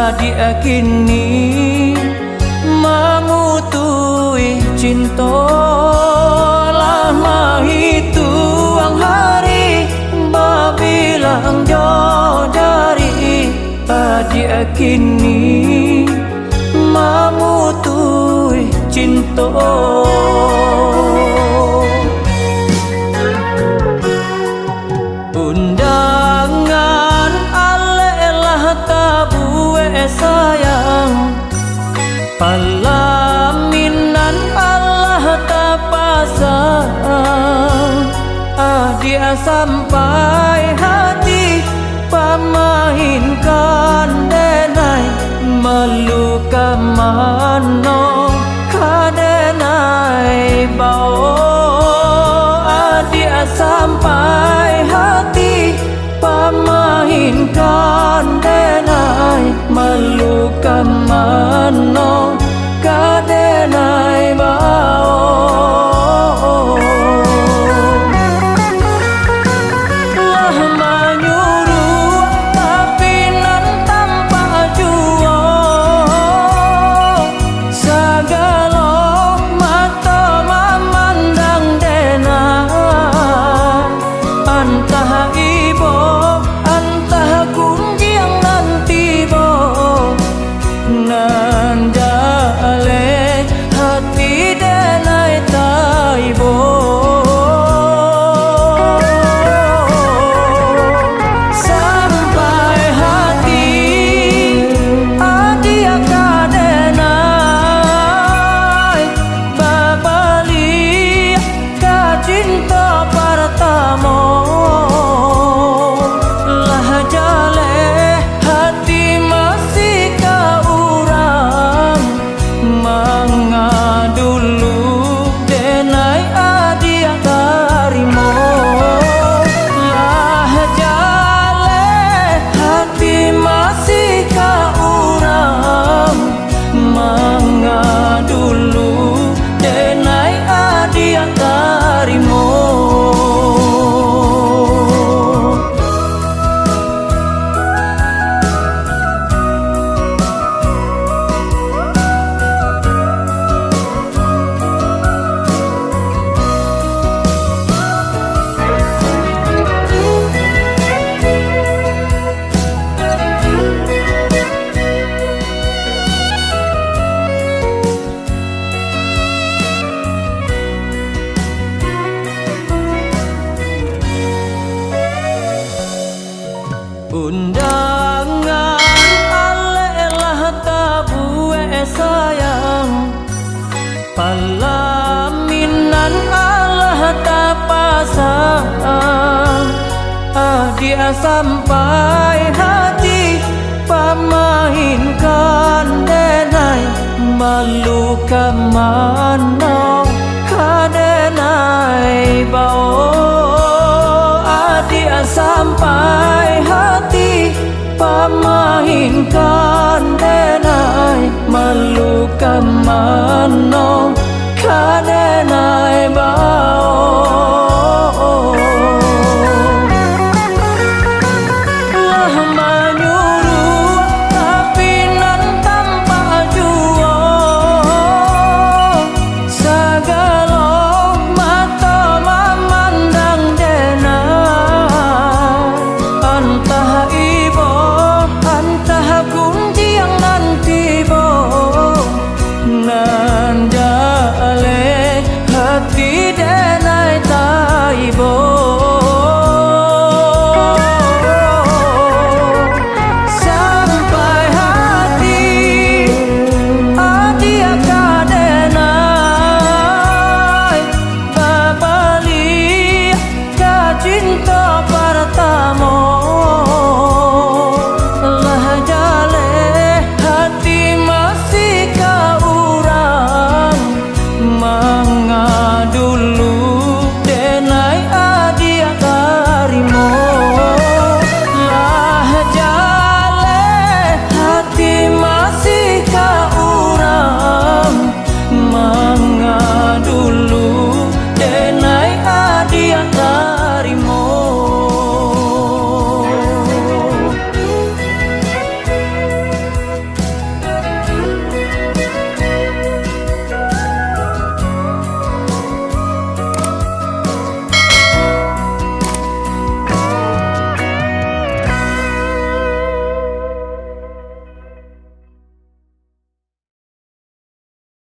adik kini mengutui cinta lama itu ang hari babilang jauh dari adik kini mengutui cinta. Undangan alelah tabue sayang, palaminan Allah tak pasang. Dia sampai hati pamainkan denai meluka mano kadenai bau. Dia sampai hati pamainkan denai meluka mano kadenai bau. Undangan alelah tabue sayang, palaminan Allah tak pasang. Dia sampai hati pamainkan denai meluka mano kadenai bau. Dia sampai hati pamainkan denai meluka mano kadenai